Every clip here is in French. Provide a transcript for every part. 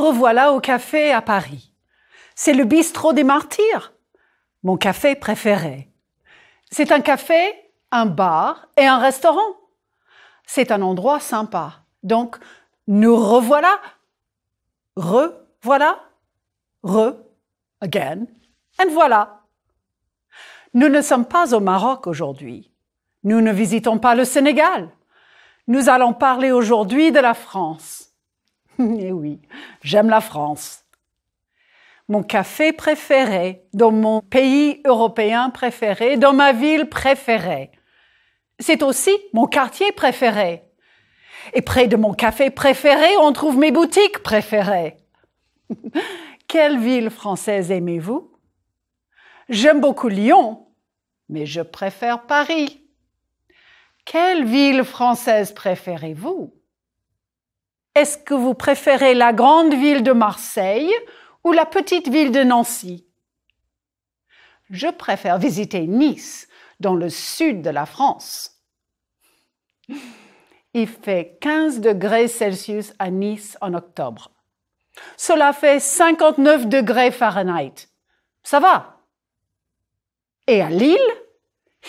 revoilà au café à Paris. C'est le bistrot des Martyrs, mon café préféré. C'est un café, un bar et un restaurant. C'est un endroit sympa. Donc, nous revoilà, revoilà, again, and voilà. Nous ne sommes pas au Maroc aujourd'hui. Nous ne visitons pas le Sénégal. Nous allons parler aujourd'hui de la France. Eh oui, j'aime la France. Mon café préféré, dans mon pays européen préféré, dans ma ville préférée. C'est aussi mon quartier préféré. Et près de mon café préféré, on trouve mes boutiques préférées. Quelle ville française aimez-vous? J'aime beaucoup Lyon, mais je préfère Paris. Quelle ville française préférez-vous? Est-ce que vous préférez la grande ville de Marseille ou la petite ville de Nancy? Je préfère visiter Nice, dans le sud de la France. Il fait 15 degrés Celsius à Nice en octobre. Cela fait 59 degrés Fahrenheit. Ça va. Et à Lille,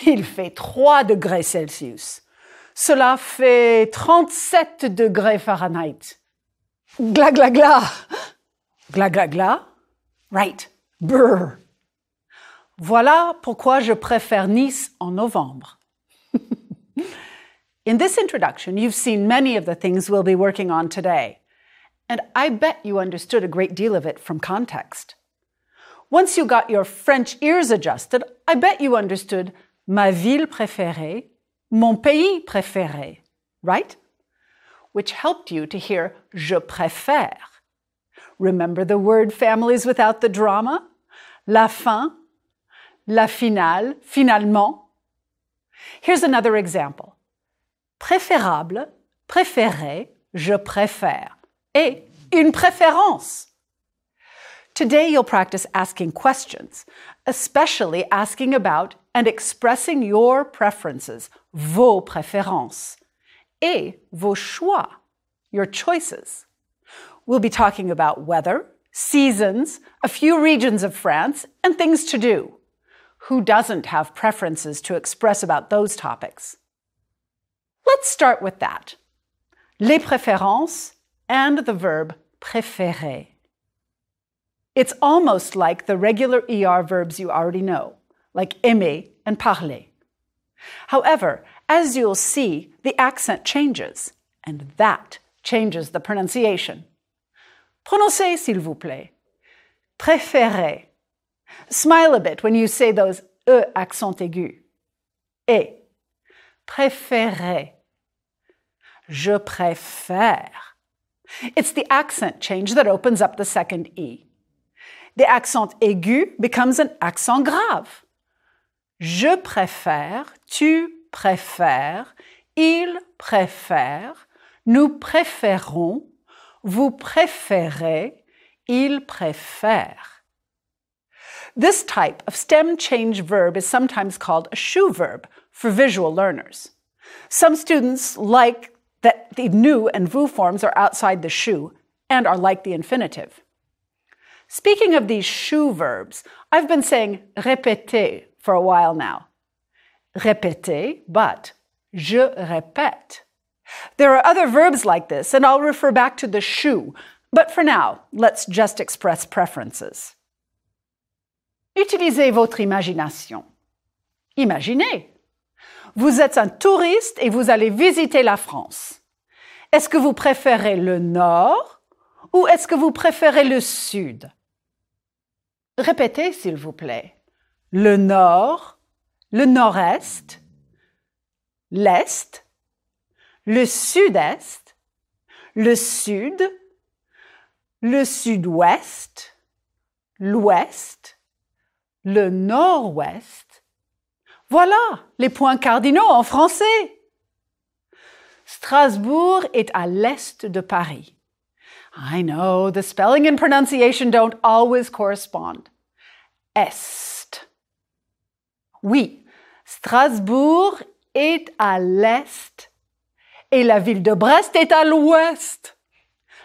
il fait 3 degrés Celsius. Cela fait 37 degrés Fahrenheit. Gla gla gla. Gla gla gla. Right. Brr. Voilà pourquoi je préfère Nice en novembre. In this introduction, you've seen many of the things we'll be working on today, and I bet you understood a great deal of it from context. Once you got your French ears adjusted, I bet you understood ma ville préférée, mon pays préféré, right? Which helped you to hear je préfère. Remember the word families without the drama? La fin, la finale, finalement. Here's another example. Préférable, préféré, je préfère, et une préférence. Today you'll practice asking questions, especially asking about and expressing your preferences, vos préférences, et vos choix, your choices. We'll be talking about weather, seasons, a few regions of France, and things to do. Who doesn't have preferences to express about those topics? Let's start with that. Les préférences and the verb préférer. It's almost like the regular ER verbs you already know, like aimer and parler. However, as you'll see, the accent changes, and that changes the pronunciation. Prononcez, s'il vous plaît. Préférer. Smile a bit when you say those E accent aigu. Et. Préférer. Je préfère. It's the accent change that opens up the second E. The accent aigu becomes an accent grave. Je préfère, tu préfères, il préfère, nous préférons, vous préférez, il préfère. This type of stem change verb is sometimes called a shoe verb for visual learners. Some students like that the nous and vous forms are outside the shoe and are like the infinitive. Speaking of these shoe verbs, I've been saying répéter for a while now. Répéter, but je répète. There are other verbs like this, and I'll refer back to the shoe, but for now, let's just express preferences. Utilisez votre imagination. Imaginez. Vous êtes un touriste et vous allez visiter la France. Est-ce que vous préférez le nord ou est-ce que vous préférez le sud? Répétez, s'il vous plaît. Le nord, le nord-est, l'est, le sud-est, le sud, le sud-ouest, l'ouest, le nord-ouest. Voilà les points cardinaux en français. Strasbourg est à l'est de Paris. I know, the spelling and pronunciation don't always correspond. Est. Oui, Strasbourg est à l'est et la ville de Brest est à l'ouest.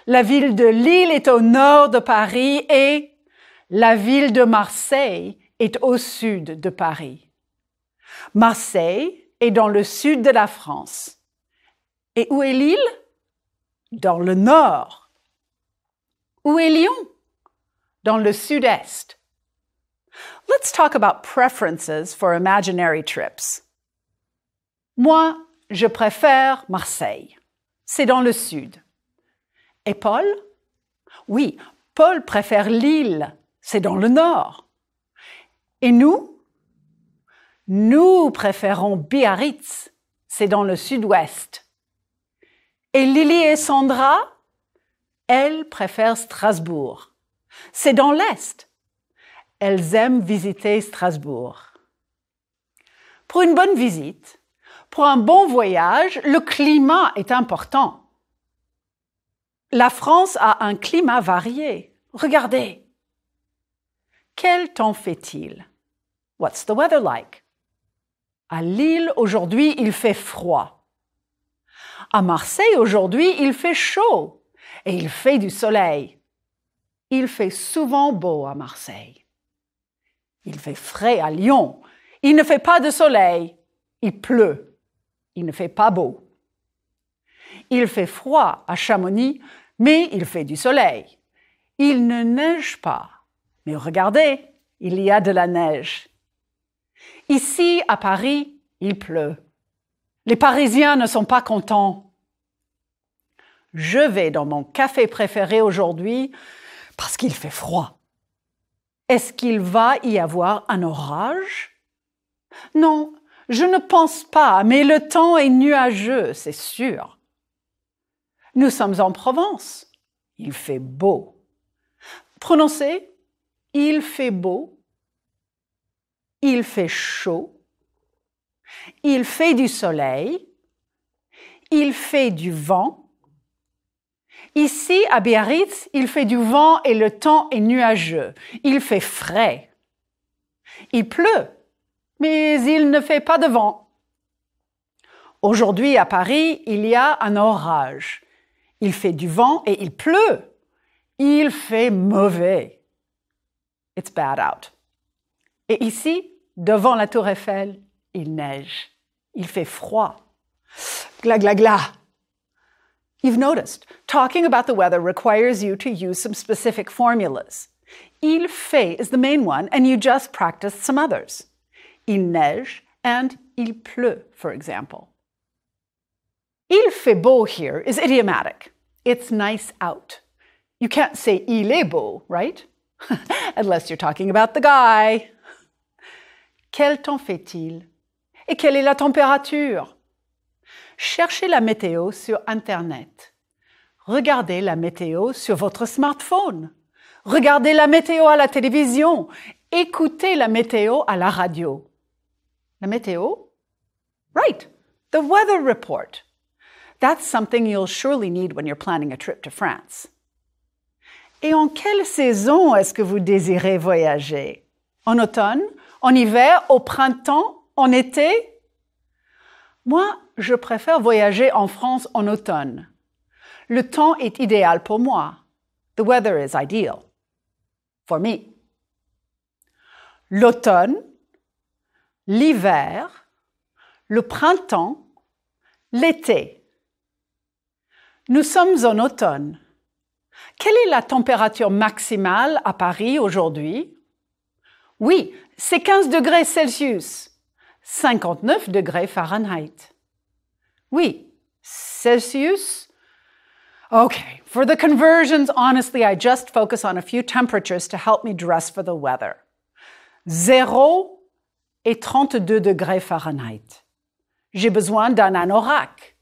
La ville de Lille est au nord de Paris et la ville de Marseille est au sud de Paris. Marseille est dans le sud de la France. Et où est Lille? Dans le nord. Où est Lyon? Dans le sud-est. Let's talk about preferences for imaginary trips. Moi, je préfère Marseille. C'est dans le sud. Et Paul? Oui, Paul préfère Lille. C'est dans le nord. Et nous? Nous préférons Biarritz. C'est dans le sud-ouest. Et Lily et Sandra? Elles préfèrent Strasbourg. C'est dans l'est. Elles aiment visiter Strasbourg. Pour une bonne visite, pour un bon voyage, le climat est important. La France a un climat varié. Regardez. Quel temps fait-il? What's the weather like? À Lille, aujourd'hui, il fait froid. À Marseille, aujourd'hui, il fait chaud et il fait du soleil. Il fait souvent beau à Marseille. Il fait frais à Lyon. Il ne fait pas de soleil. Il pleut. Il ne fait pas beau. Il fait froid à Chamonix, mais il fait du soleil. Il ne neige pas. Mais regardez, il y a de la neige. Ici, à Paris, il pleut. Les Parisiens ne sont pas contents. Je vais dans mon café préféré aujourd'hui parce qu'il fait froid. Est-ce qu'il va y avoir un orage? Non, je ne pense pas, mais le temps est nuageux, c'est sûr. Nous sommes en Provence. Il fait beau. Prononcez, il fait beau. Il fait chaud. Il fait du soleil. Il fait du vent. Ici, à Biarritz, il fait du vent et le temps est nuageux. Il fait frais. Il pleut, mais il ne fait pas de vent. Aujourd'hui, à Paris, il y a un orage. Il fait du vent et il pleut. Il fait mauvais. It's bad out. Et ici, devant la Tour Eiffel, il neige. Il fait froid. Gla, gla, gla. You've noticed, talking about the weather requires you to use some specific formulas. Il fait is the main one, and you just practiced some others. Il neige and il pleut, for example. Il fait beau here is idiomatic. It's nice out. You can't say il est beau, right? Unless you're talking about the guy. Quel temps fait-il? Et quelle est la température? Cherchez la météo sur Internet. Regardez la météo sur votre smartphone. Regardez la météo à la télévision. Écoutez la météo à la radio. La météo? Right, the weather report. That's something you'll surely need when you're planning a trip to France. Et en quelle saison est-ce que vous désirez voyager? En automne? En hiver? Au printemps? En été? Moi, je préfère voyager en France en automne. Le temps est idéal pour moi. The weather is ideal. For me. L'automne, l'hiver, le printemps, l'été. Nous sommes en automne. Quelle est la température maximale à Paris aujourd'hui? Oui, c'est 15 degrés Celsius, 59 degrés Fahrenheit. Oui, Celsius? Okay, for the conversions, honestly, I just focus on a few temperatures to help me dress for the weather. 0 et 32 degrés Fahrenheit. J'ai besoin d'un anorak.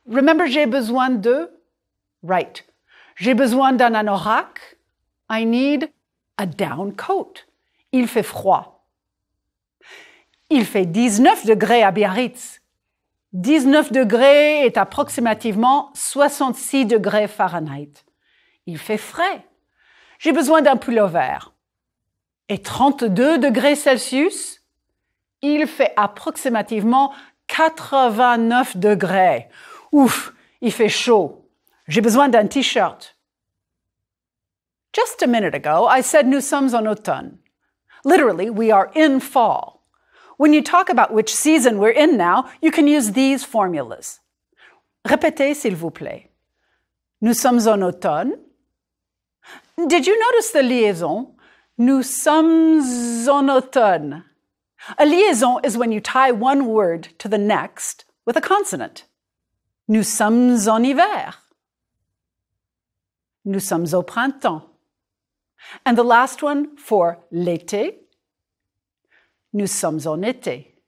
Remember, j'ai besoin de? Right. J'ai besoin d'un anorak. I need a down coat. Il fait froid. Il fait 19 degrés à Biarritz. 19 degrés est approximativement 66 degrés Fahrenheit. Il fait frais. J'ai besoin d'un pullover. Et 32 degrés Celsius, il fait approximativement 89 degrés. Ouf, il fait chaud. J'ai besoin d'un t-shirt. Just a minute ago, I said nous sommes en automne. Literally, we are in fall. When you talk about which season we're in now, you can use these formulas. Répétez, s'il vous plaît. Nous sommes en automne. Did you notice the liaison? Nous sommes en automne. A liaison is when you tie one word to the next with a consonant. Nous sommes en hiver. Nous sommes au printemps. And the last one for l'été. Nous sommes en été.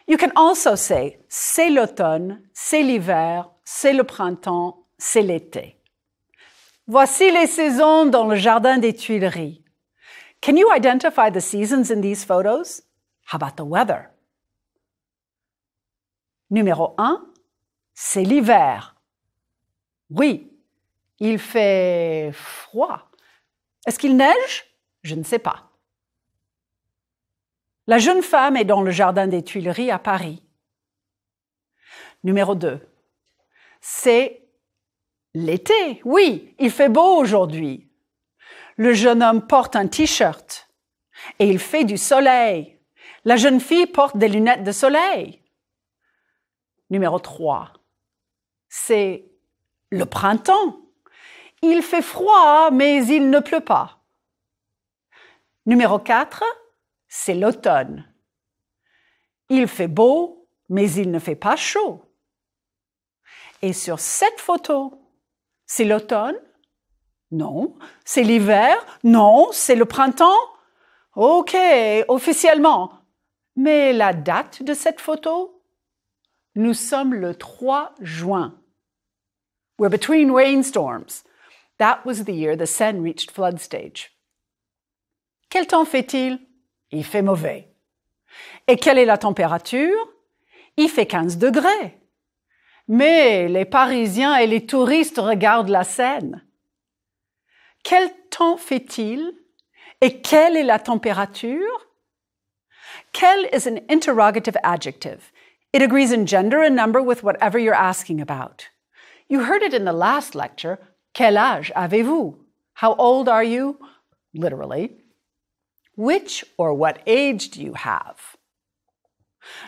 You can also say c'est l'automne, c'est l'hiver, c'est le printemps, c'est l'été. Voici les saisons dans le jardin des Tuileries. Can you identify the seasons in these photos? How about the weather? Numéro 1, c'est l'hiver. Oui, il fait froid. Est-ce qu'il neige? Je ne sais pas. La jeune femme est dans le jardin des Tuileries à Paris. Numéro 2. C'est l'été. Oui, il fait beau aujourd'hui. Le jeune homme porte un t-shirt et il fait du soleil. La jeune fille porte des lunettes de soleil. Numéro 3. C'est le printemps. Il fait froid, mais il ne pleut pas. Numéro 4. C'est l'automne. Il fait beau, mais il ne fait pas chaud. Et sur cette photo, c'est l'automne? Non. C'est l'hiver? Non. C'est le printemps? OK, officiellement. Mais la date de cette photo? Nous sommes le 3 juin. We're between rainstorms. That was the year the Seine reached flood stage. Quel temps fait-il? Il fait mauvais. Et quelle est la température? Il fait 15 degrés. Mais les Parisiens et les touristes regardent la Seine. Quel temps fait-il? Et quelle est la température? Quel is an interrogative adjective. It agrees in gender and number with whatever you're asking about. You heard it in the last lecture. Quel âge avez-vous? How old are you? Literally. Which or what age do you have?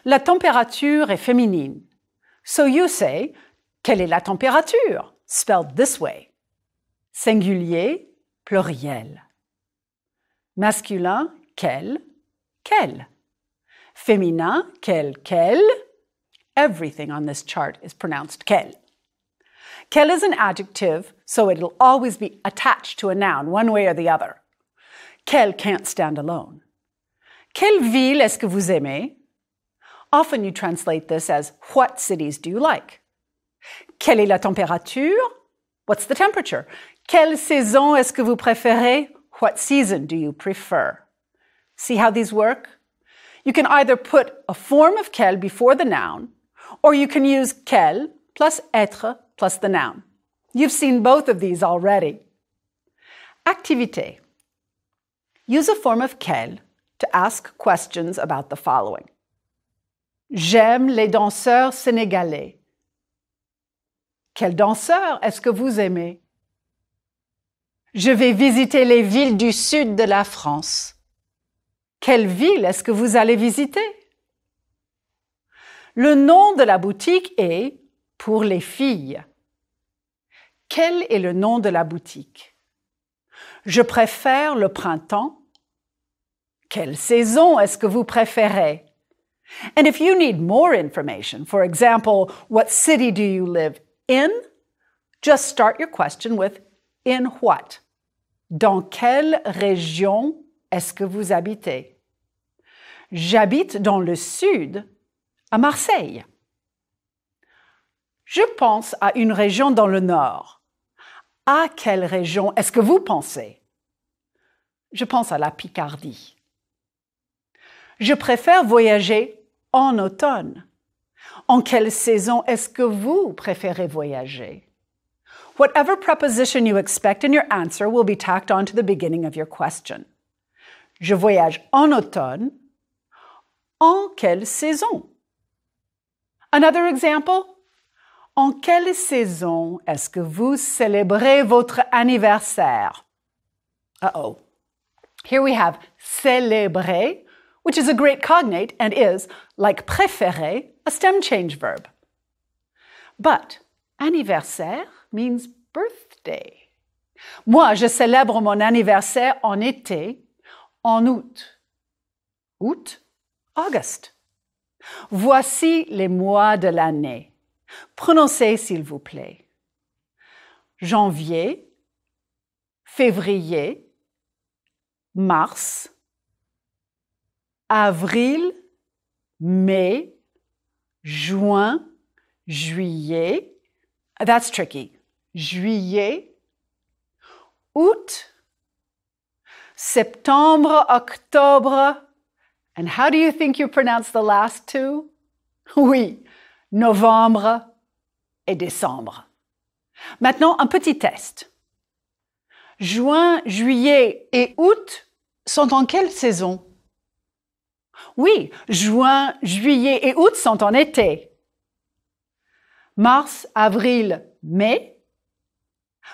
La température est féminine. So you say, quelle est la température? Spelled this way. Singulier, pluriel. Masculin, quel, quelle. Féminin, quelle. Everything on this chart is pronounced quelle. Quelle is an adjective, so it'll always be attached to a noun, one way or the other. Quelle can't stand alone. Quelle ville est-ce que vous aimez? Often you translate this as, what cities do you like? Quelle est la température? What's the temperature? Quelle saison est-ce que vous préférez? What season do you prefer? See how these work? You can either put a form of quelle before the noun, or you can use quelle plus être plus the noun. You've seen both of these already. Activité. Use a form of quelle to ask questions about the following. J'aime les danseurs sénégalais. Quel danseur est-ce que vous aimez? Je vais visiter les villes du sud de la France. Quelle ville est-ce que vous allez visiter? Le nom de la boutique est pour les filles. Quel est le nom de la boutique? Je préfère le printemps. Quelle saison est-ce que vous préférez? And if you need more information, for example, what city do you live in? Just start your question with in what? Dans quelle région est-ce que vous habitez? J'habite dans le sud, à Marseille. Je pense à une région dans le nord. À quelle région est-ce que vous pensez? Je pense à la Picardie. Je préfère voyager en automne. En quelle saison est-ce que vous préférez voyager? Whatever preposition you expect in your answer will be tacked on to the beginning of your question. Je voyage en automne. En quelle saison? Another example? En quelle saison est-ce que vous célébrez votre anniversaire? Uh-oh. Here we have célébrer, which is a great cognate and is, like préférer, a stem change verb. But anniversaire means birthday. Moi, je célèbre mon anniversaire en été, en août. Août, August. Voici les mois de l'année. Prononcez, s'il vous plaît. Janvier, février, mars, avril, mai, juin, juillet. That's tricky. Juillet, août, septembre, octobre. And how do you think you pronounce the last two? Oui, novembre et décembre. Maintenant, un petit test. Juin, juillet et août sont en quelle saison? Oui, juin, juillet et août sont en été. Mars, avril, mai.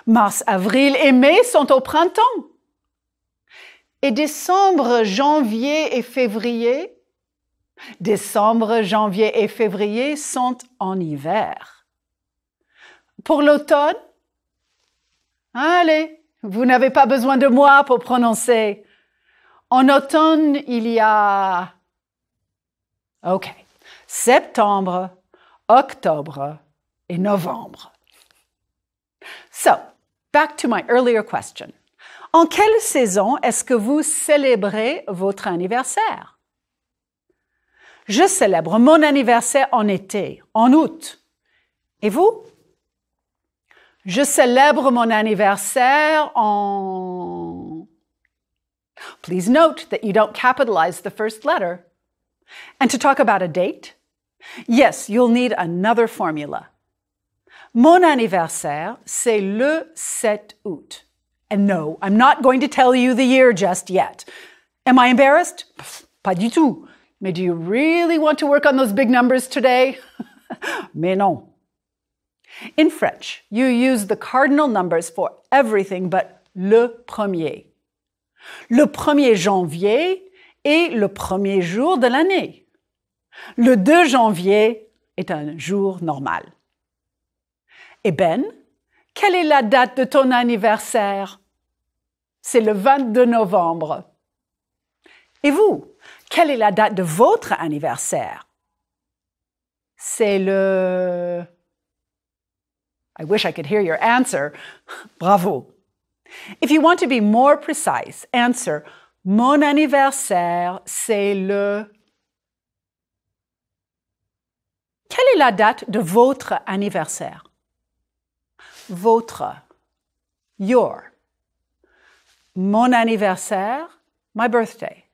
Mars, avril et mai sont au printemps. Et décembre, janvier et février? Décembre, janvier et février sont en hiver. Pour l'automne? Allez, vous n'avez pas besoin de moi pour prononcer. En automne, il y a... OK. Septembre, octobre et novembre. So, back to my earlier question. En quelle saison est-ce que vous célébrez votre anniversaire? Je célèbre mon anniversaire en été, en août. Et vous? Je célèbre mon anniversaire en... Please note that you don't capitalize the first letter. And to talk about a date, yes, you'll need another formula. Mon anniversaire, c'est le 7 août. And no, I'm not going to tell you the year just yet. Am I embarrassed? Pas du tout. Mais do you really want to work on those big numbers today? Mais non. In French, you use the cardinal numbers for everything but le premier. Le 1er janvier est le premier jour de l'année. Le 2 janvier est un jour normal. Et Ben, quelle est la date de ton anniversaire? C'est le 22 novembre. Et vous, quelle est la date de votre anniversaire? C'est le... I wish I could hear your answer. Bravo. If you want to be more precise, answer mon anniversaire, c'est le... Quelle est la date de votre anniversaire? Votre. Your. Mon anniversaire, my birthday.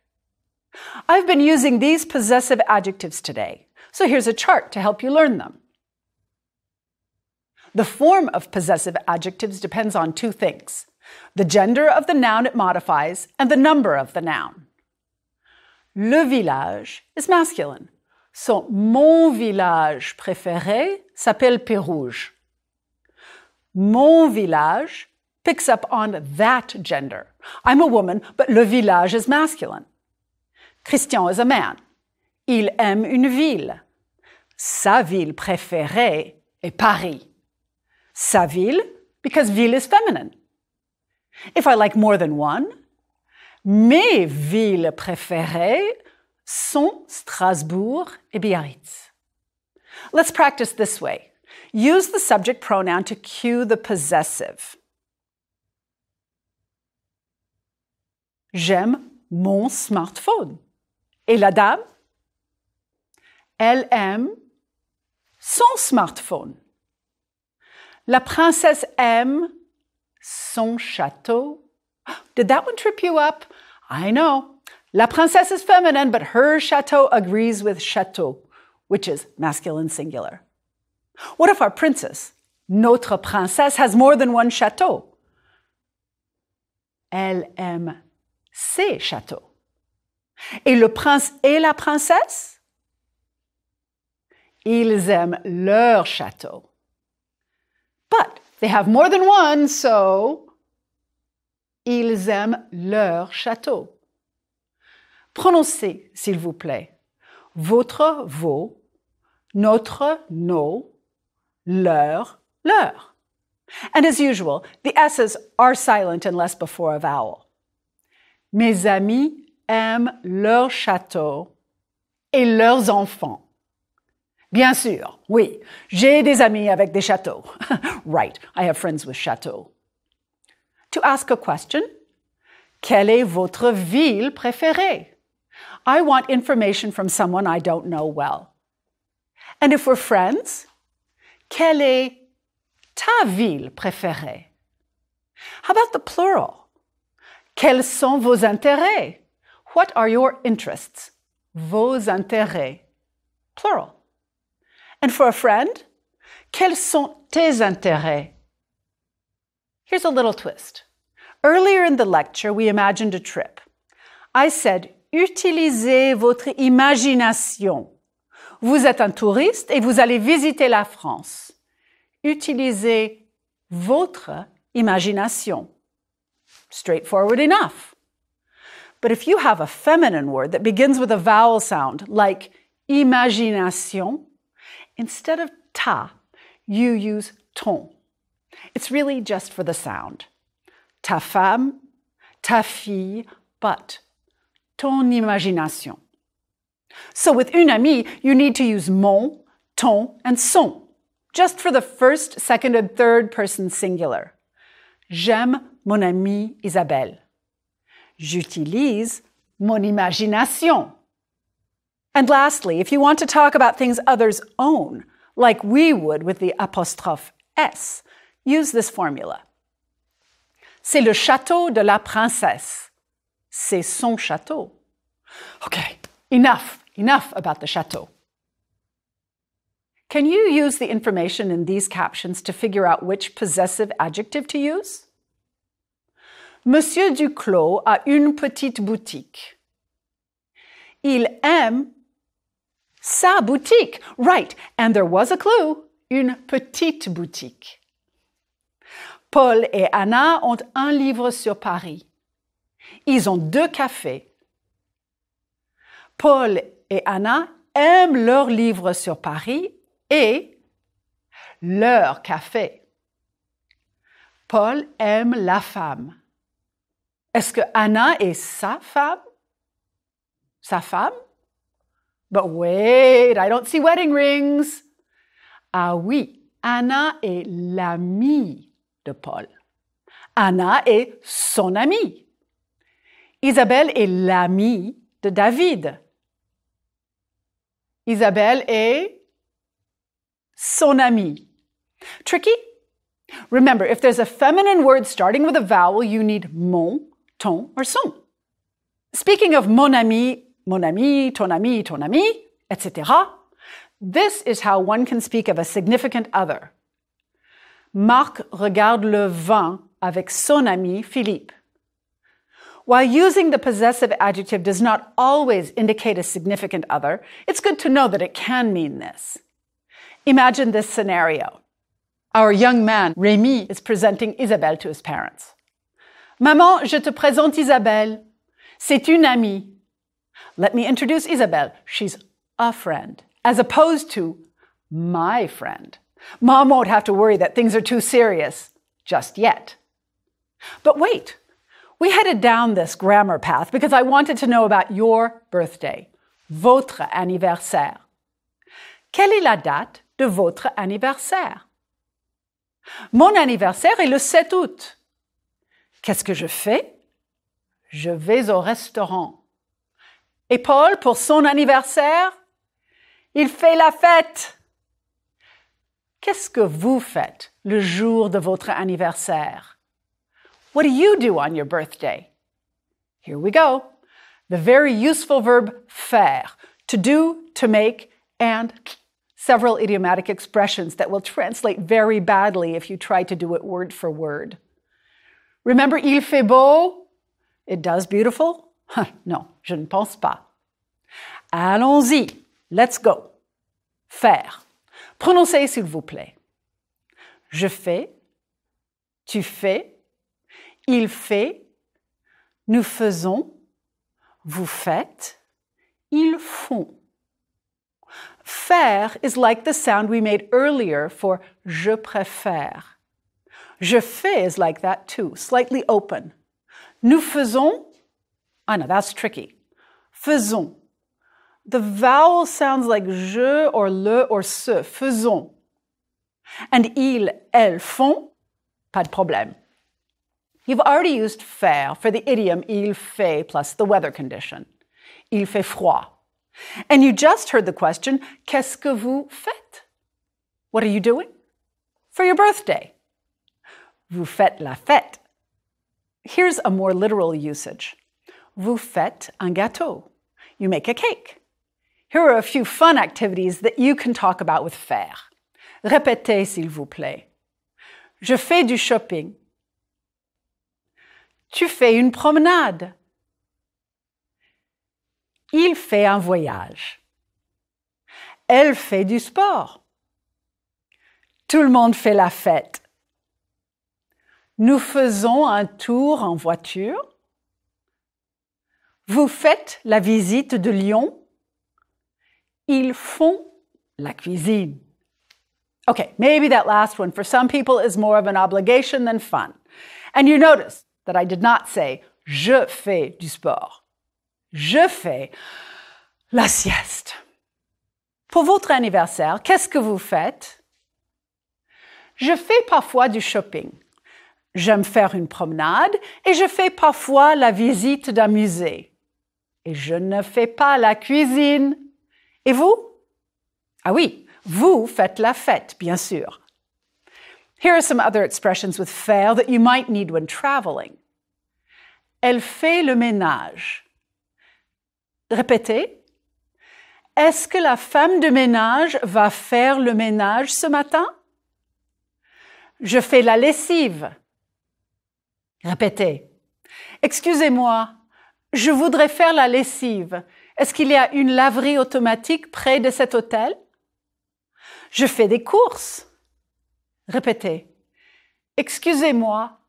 I've been using these possessive adjectives today, so here's a chart to help you learn them. The form of possessive adjectives depends on two things: the gender of the noun it modifies and the number of the noun. Le village is masculine, so mon village préféré s'appelle Pérouge. Mon village picks up on that gender. I'm a woman, but le village is masculine. Christian is a man. Il aime une ville. Sa ville préférée est Paris. Sa ville, because ville is feminine. If I like more than one, mes villes préférées sont Strasbourg et Biarritz. Let's practice this way. Use the subject pronoun to cue the possessive. J'aime mon smartphone. Et la dame? Elle aime son smartphone. La princesse aime son château. Did that one trip you up? I know. La princesse is feminine, but her château agrees with château, which is masculine singular. What if our princess, notre princesse, has more than one château? Elle aime ses châteaux. Et le prince et la princesse? Ils aiment leur château. They have more than one, so ils aiment leur château. Prononcez, s'il vous plaît. Votre, vos, notre, nos, leur, leur. And as usual, the S's are silent unless before a vowel. Mes amis aiment leur château et leurs enfants. Bien sûr, oui, j'ai des amis avec des châteaux. Right, I have friends with châteaux. To ask a question, quelle est votre ville préférée? I want information from someone I don't know well. And if we're friends, quelle est ta ville préférée? How about the plural? Quels sont vos intérêts? What are your interests? Vos intérêts. Plural. And for a friend, quels sont tes intérêts? Here's a little twist. Earlier in the lecture, we imagined a trip. I said, utilisez votre imagination. Vous êtes un touriste et vous allez visiter la France. Utilisez votre imagination. Straightforward enough. But if you have a feminine word that begins with a vowel sound, like imagination, instead of ta, you use ton. It's really just for the sound. Ta femme, ta fille, but ton imagination. So with une amie, you need to use mon, ton, and son, just for the first, second, and third person singular. J'aime mon amie Isabelle. J'utilise mon imagination. And lastly, if you want to talk about things others own, like we would with the apostrophe S, use this formula. C'est le château de la princesse. C'est son château. Okay, enough about the château. Can you use the information in these captions to figure out which possessive adjective to use? Monsieur Duclos a une petite boutique. Il aime sa boutique. Right, and there was a clue. Une petite boutique. Paul et Anna ont un livre sur Paris. Ils ont 2 cafés. Paul et Anna aiment leur livre sur Paris et leur café. Paul aime la femme. Est-ce que Anna est sa femme? Sa femme? But wait, I don't see wedding rings. Ah oui, Anna est l'amie de Paul. Anna est son amie. Isabelle est l'amie de David. Isabelle est son amie. Tricky? Remember, if there's a feminine word starting with a vowel, you need mon, ton, or son. Speaking of mon ami, ton ami, etc., this is how one can speak of a significant other. Marc regarde le vin avec son ami Philippe. While using the possessive adjective does not always indicate a significant other, it's good to know that it can mean this. Imagine this scenario. Our young man, Rémi, is presenting Isabelle to his parents. Maman, je te présente Isabelle. C'est une amie. Let me introduce Isabelle. She's a friend, as opposed to my friend. Mom won't have to worry that things are too serious just yet. But wait. We headed down this grammar path because I wanted to know about your birthday, votre anniversaire. Quelle est la date de votre anniversaire? Mon anniversaire est le 7 août. Qu'est-ce que je fais? Je vais au restaurant. Et Paul, pour son anniversaire, il fait la fête. Qu'est-ce que vous faites le jour de votre anniversaire? What do you do on your birthday? Here we go. The very useful verb faire, to do, to make, and several idiomatic expressions that will translate very badly if you try to do it word for word. Remember, il fait beau? It does beautiful? Non, je ne pense pas. Allons-y. Let's go. Faire. Prononcez, s'il vous plaît. Je fais, tu fais, il fait, nous faisons, vous faites, ils font. Faire is like the sound we made earlier for je préfère. Je fais is like that too, slightly open. Nous faisons, I know, that's tricky. Faisons. The vowel sounds like je or le or ce. Faisons. And ils, elles font, pas de problème. You've already used faire for the idiom il fait plus the weather condition. Il fait froid. And you just heard the question, qu'est-ce que vous faites? What are you doing? For your birthday. Vous faites la fête. Here's a more literal usage. Vous faites un gâteau. You make a cake. Here are a few fun activities that you can talk about with faire. Répétez, s'il vous plaît. Je fais du shopping. Tu fais une promenade. Il fait un voyage. Elle fait du sport. Tout le monde fait la fête. Nous faisons un tour en voiture. Vous faites la visite de Lyon. Ils font la cuisine. Okay, maybe that last one for some people is more of an obligation than fun. And you notice that I did not say je fais du sport. Je fais la sieste. Pour votre anniversaire, qu'est-ce que vous faites? Je fais parfois du shopping. J'aime faire une promenade et je fais parfois la visite d'un musée. Et je ne fais pas la cuisine. Et vous? Ah oui, vous faites la fête, bien sûr. Here are some other expressions with faire that you might need when traveling. Elle fait le ménage. Répétez. Est-ce que la femme de ménage va faire le ménage ce matin? Je fais la lessive. Répétez. Excusez-moi, je voudrais faire la lessive. Est-ce qu'il y a une laverie automatique près de cet hôtel? Je fais des courses. Répétez. Excusez-moi,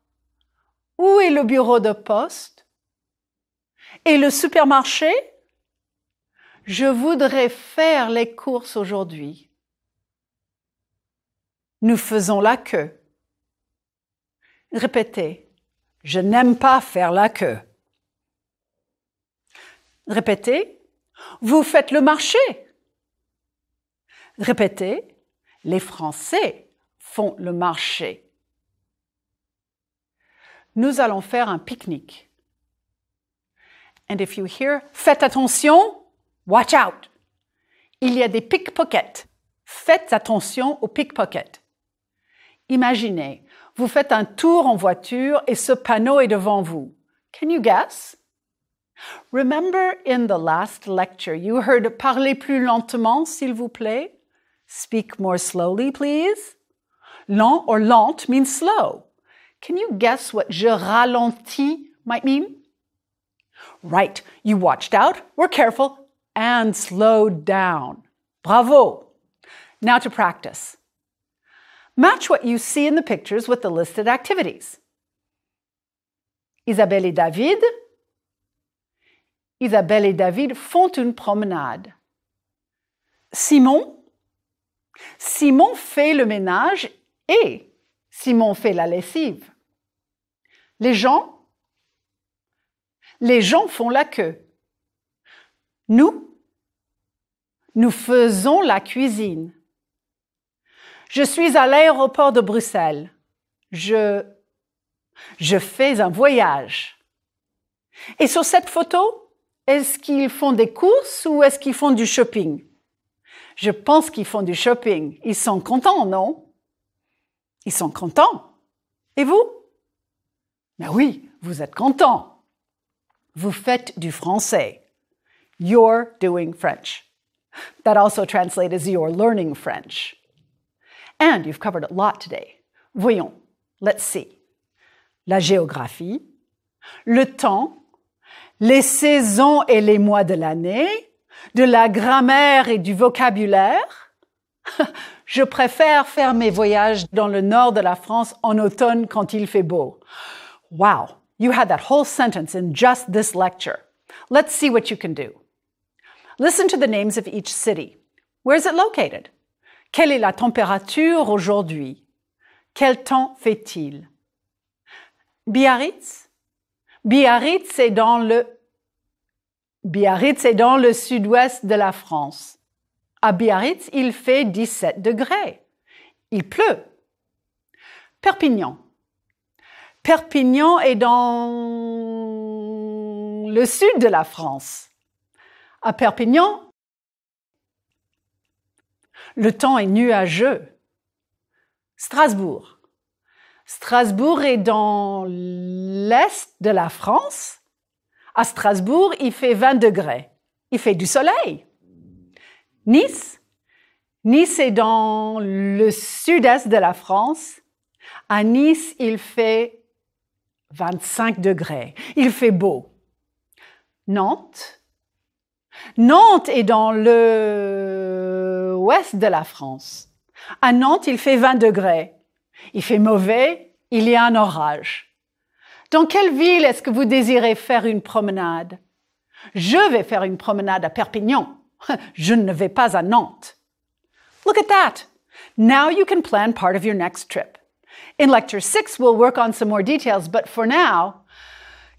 où est le bureau de poste? Et le supermarché? Je voudrais faire les courses aujourd'hui. Nous faisons la queue. Répétez. Je n'aime pas faire la queue. Répétez. Vous faites le marché. Répétez. Les Français font le marché. Nous allons faire un pique-nique. And if you hear, faites attention, watch out. Il y a des pickpockets. Faites attention aux pickpockets. Imaginez, vous faites un tour en voiture et ce panneau est devant vous. Can you guess? Remember in the last lecture, you heard parler plus lentement, s'il vous plaît? Speak more slowly, please. Lent or lente means slow. Can you guess what je ralentis might mean? Right, you watched out, were careful, and slowed down. Bravo! Now to practice. Match what you see in the pictures with the listed activities. Isabelle et David font une promenade. Simon fait le ménage et Simon fait la lessive. Les gens font la queue. Nous faisons la cuisine. Je suis à l'aéroport de Bruxelles. Je fais un voyage. Et sur cette photo, est-ce qu'ils font des courses ou est-ce qu'ils font du shopping? Je pense qu'ils font du shopping. Ils sont contents, non? Ils sont contents. Et vous? Ben oui, vous êtes contents. Vous faites du français. You're doing French. That also translates as you're learning French. And you've covered a lot today. Voyons, let's see. La géographie, le temps, les saisons et les mois de l'année, de la grammaire et du vocabulaire. Je préfère faire mes voyages dans le nord de la France en automne quand il fait beau. Wow, you had that whole sentence in just this lecture. Let's see what you can do. Listen to the names of each city. Where is it located? Quelle est la température aujourd'hui? Quel temps fait-il? Biarritz? Biarritz est dans le sud-ouest de la France. À Biarritz, il fait 17 degrés. Il pleut. Perpignan. Perpignan est dans le sud de la France. À Perpignan, le temps est nuageux. Strasbourg. Strasbourg est dans l'est de la France. À Strasbourg, il fait 20 degrés. Il fait du soleil. Nice. Nice est dans le sud-est de la France. À Nice, il fait 25 degrés. Il fait beau. Nantes. Nantes est dans l'ouest de la France. À Nantes, il fait 20 degrés. Il fait mauvais, il y a un orage. Dans quelle ville est-ce que vous désirez faire une promenade? Je vais faire une promenade à Perpignan. Je ne vais pas à Nantes. Look at that. Now you can plan part of your next trip. In Lecture 6, we'll work on some more details, but for now,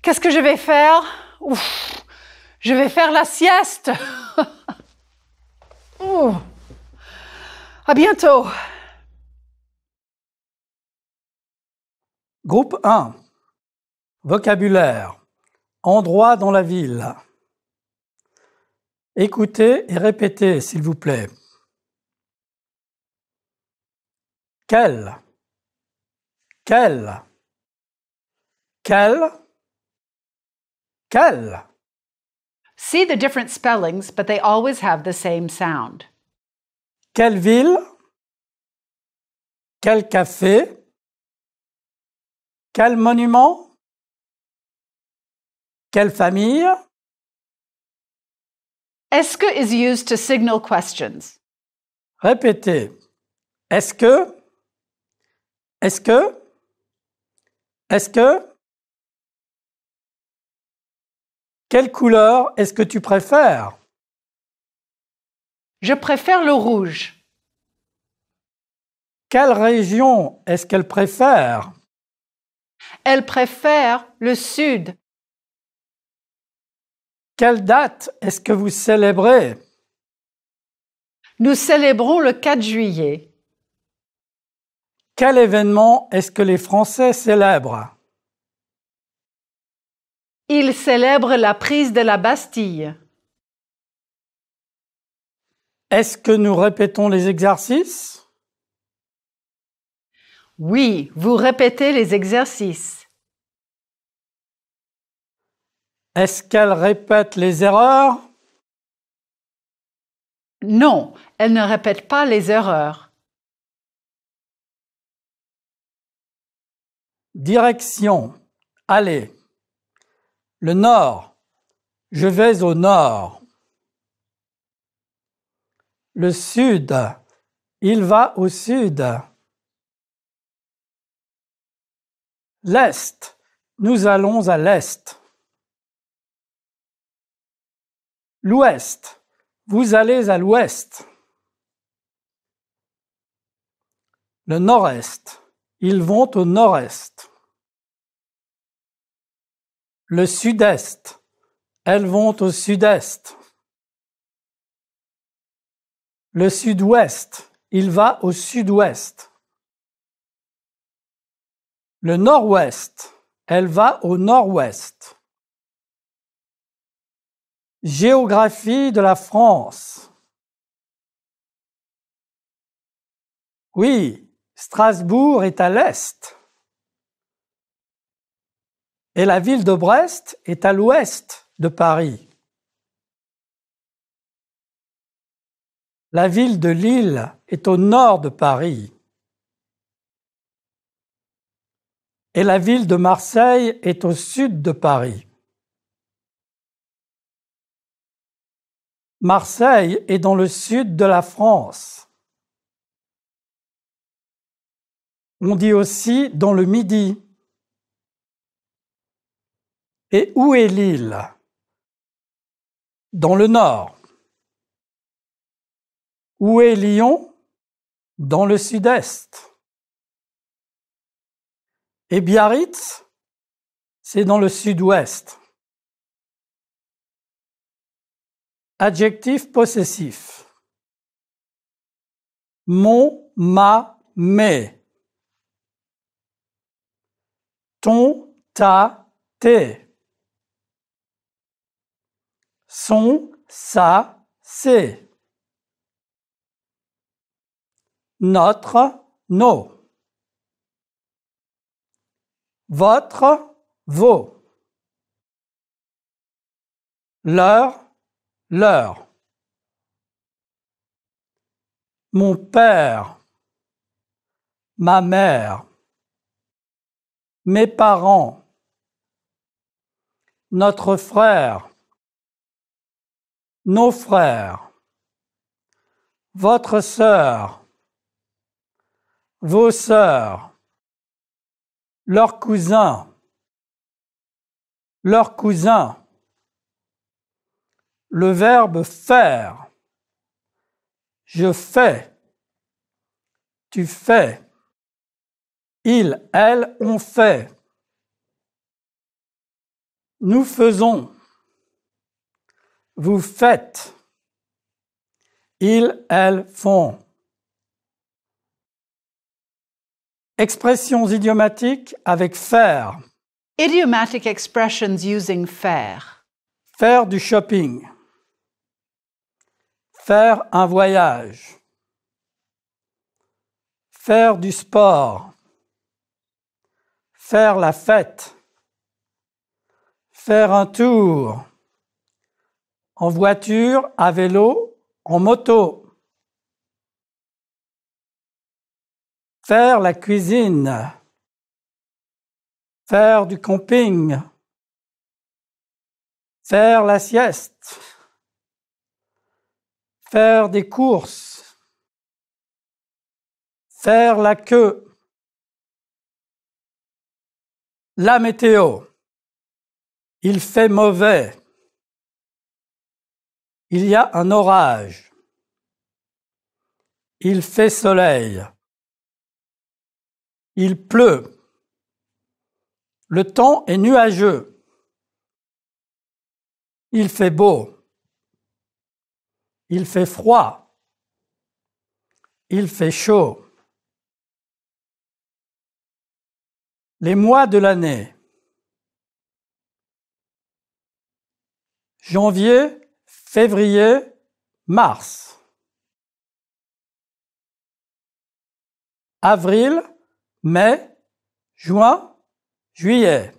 qu'est-ce que je vais faire? Ouf, je vais faire la sieste. À bientôt. Groupe 1. Vocabulaire. Endroit dans la ville. Écoutez et répétez, s'il vous plaît. Quel. Quel. Quel. Quel. See the different spellings, but they always have the same sound. Quelle ville? Quel café? Quel monument? Quelle famille? Est-ce que is used to signal questions. Répétez. Est-ce que? Est-ce que? Est-ce que? Quelle couleur est-ce que tu préfères? Je préfère le rouge. Quelle région est-ce qu'elle préfère? Elle préfère le sud. Quelle date est-ce que vous célébrez? Nous célébrons le 4 juillet. Quel événement est-ce que les Français célèbrent? Ils célèbrent la prise de la Bastille. Est-ce que nous répétons les exercices? Oui, vous répétez les exercices. Est-ce qu'elle répète les erreurs? Non, elle ne répète pas les erreurs. Direction. Allez. Le nord. Je vais au nord. Le sud. Il va au sud. L'est. Nous allons à l'est. L'ouest. Vous allez à l'ouest. Le nord-est. Ils vont au nord-est. Le sud-est. Elles vont au sud-est. Le sud-ouest. Il va au sud-ouest. Le nord-ouest. Elle va au nord-ouest. Géographie de la France. Oui, Strasbourg est à l'est. Et la ville de Brest est à l'ouest de Paris. La ville de Lille est au nord de Paris. Et la ville de Marseille est au sud de Paris. Marseille est dans le sud de la France. On dit aussi dans le Midi. Et où est Lille? Dans le nord. Où est Lyon? Dans le sud-est. Et Biarritz? C'est dans le sud-ouest. Adjectif possessif. Mon, ma, mes. Ton, ta, tes. Son, sa, c'est. Notre, nos. Votre, vos. Leur, leur. Mon père, ma mère, mes parents, notre frère, nos frères, votre sœur, vos sœurs, leurs cousins, leurs cousins. Le verbe faire. Je fais. Tu fais. Ils, elles, on fait. Nous faisons. Vous faites. Ils, elles font. Expressions idiomatiques avec faire. Idiomatic expressions using faire. Faire du shopping. Faire un voyage. Faire du sport. Faire la fête. Faire un tour. En voiture, à vélo, en moto. Faire la cuisine. Faire du camping. Faire la sieste. Faire des courses. Faire la queue. La météo. Il fait mauvais. Il y a un orage. Il fait soleil. Il pleut. Le temps est nuageux. Il fait beau. Il fait froid. Il fait chaud. Les mois de l'année. Janvier, février, mars. Avril, mai, juin, juillet.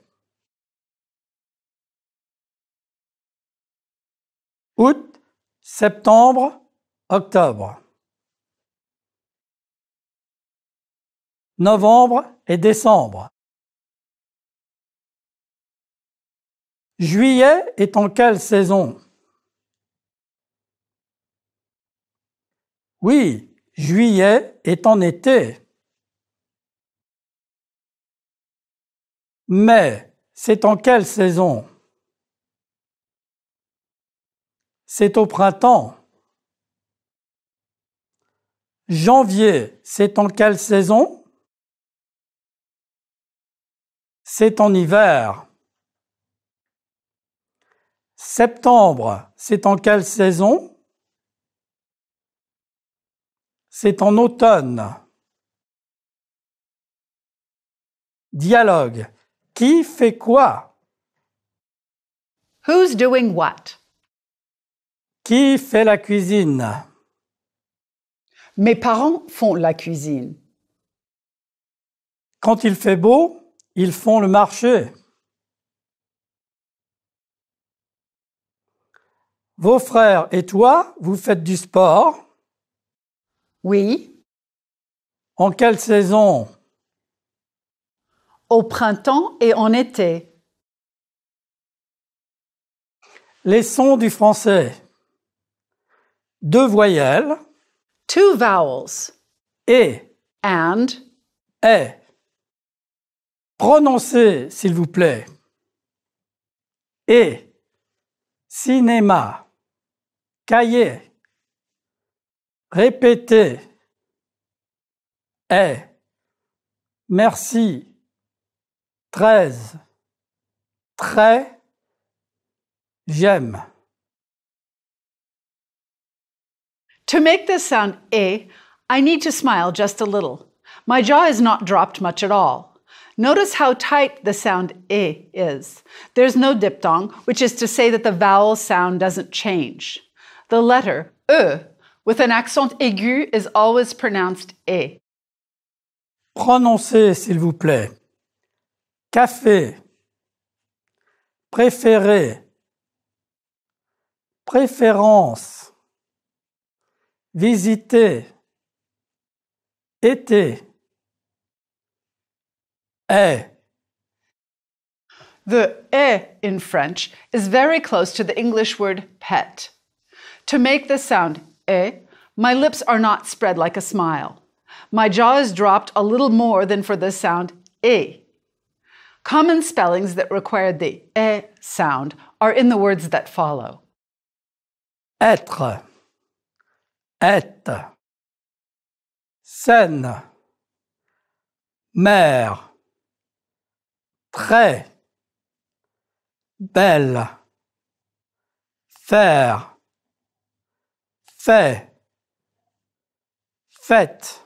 Août, septembre, octobre. Novembre et décembre. Juillet est en quelle saison? Oui, juillet est en été. Mai, c'est en quelle saison? C'est au printemps. Janvier, c'est en quelle saison? C'est en hiver. Septembre, c'est en quelle saison? C'est en automne. Dialogue. Qui fait quoi? Who's doing what? Qui fait la cuisine? Mes parents font la cuisine. Quand il fait beau, ils font le marché. Vos frères et toi, vous faites du sport? Oui. En quelle saison? Au printemps et en été. Les sons du français. 2 voyelles. 2 vowels. Et. And. est. Prononcez, s'il vous plaît. Et, cinéma, cahier. Répétez. Est. Merci. 13. Très. J'aime. To make this sound A, I need to smile just a little. My jaw is not dropped much at all. Notice how tight the sound E is. There's no diphthong, which is to say that the vowel sound doesn't change. The letter E with an accent aigu is always pronounced E. Prononcez, s'il vous plaît. Café. Préféré. Préférence. Visiter. Été. Est. The E in French is very close to the English word pet. To make the sound E, my lips are not spread like a smile. My jaw is dropped a little more than for the sound E. Common spellings that require the E sound are in the words that follow. Être. Être. Scène. Mère. Très. Belle. Faire. Fait. Fête.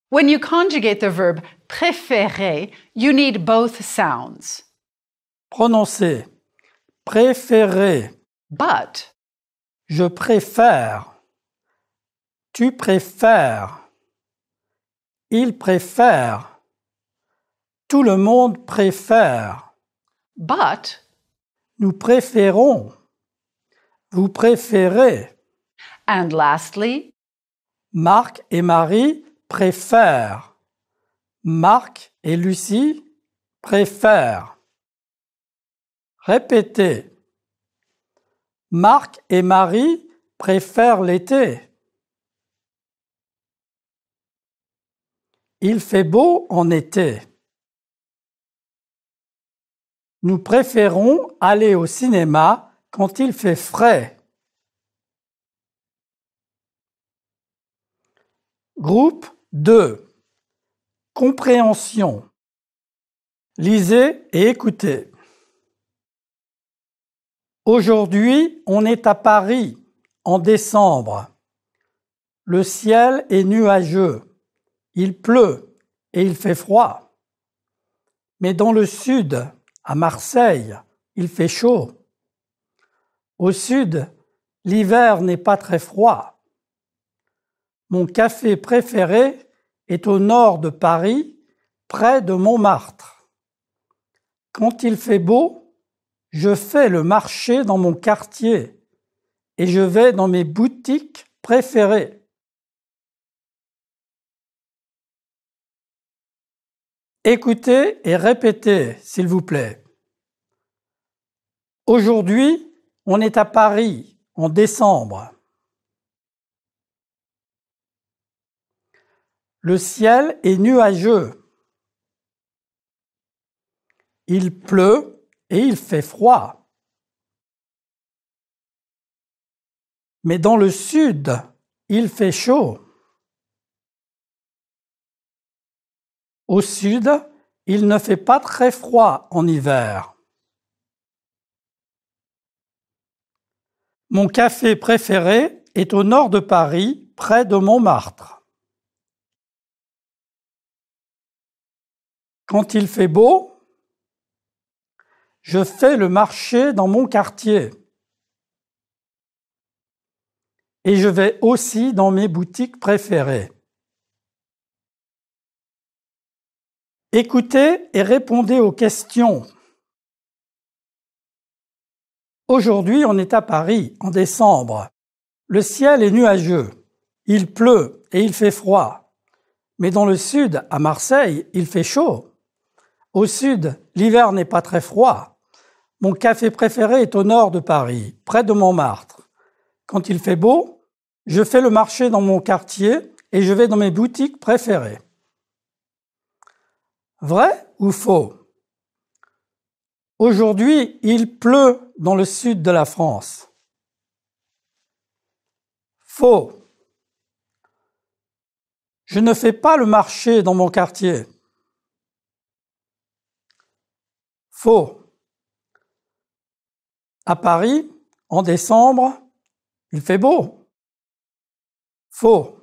When you conjugate the verb préférer, you need both sounds. Prononcez. Préférer. But Je préfère. Tu préfères. Il préfère. Tout le monde préfère. but Nous préférons. Vous préférez. and lastly, Marc et Marie préfèrent. Marc et Lucie préfèrent. Répétez. Marc et Marie préfèrent l'été. Il fait beau en été. Nous préférons aller au cinéma quand il fait frais. Groupe 2. Compréhension. Lisez et écoutez. Aujourd'hui, on est à Paris, en décembre. Le ciel est nuageux. Il pleut et il fait froid. Mais dans le sud, à Marseille, il fait chaud. Au sud, l'hiver n'est pas très froid. Mon café préféré est au nord de Paris, près de Montmartre. Quand il fait beau, je fais le marché dans mon quartier et je vais dans mes boutiques préférées. Écoutez et répétez, s'il vous plaît. Aujourd'hui, on est à Paris, en décembre. Le ciel est nuageux. Il pleut et il fait froid. Mais dans le sud, il fait chaud. Au sud, il ne fait pas très froid en hiver. Mon café préféré est au nord de Paris, près de Montmartre. Quand il fait beau, je fais le marché dans mon quartier. Et je vais aussi dans mes boutiques préférées. Écoutez et répondez aux questions. Aujourd'hui, on est à Paris, en décembre. Le ciel est nuageux. Il pleut et il fait froid. Mais dans le sud, à Marseille, il fait chaud. Au sud, l'hiver n'est pas très froid. Mon café préféré est au nord de Paris, près de Montmartre. Quand il fait beau, je fais le marché dans mon quartier et je vais dans mes boutiques préférées. Vrai ou faux? Aujourd'hui, il pleut dans le sud de la France. Faux. Je ne fais pas le marché dans mon quartier. Faux. À Paris, en décembre, il fait beau. Faux.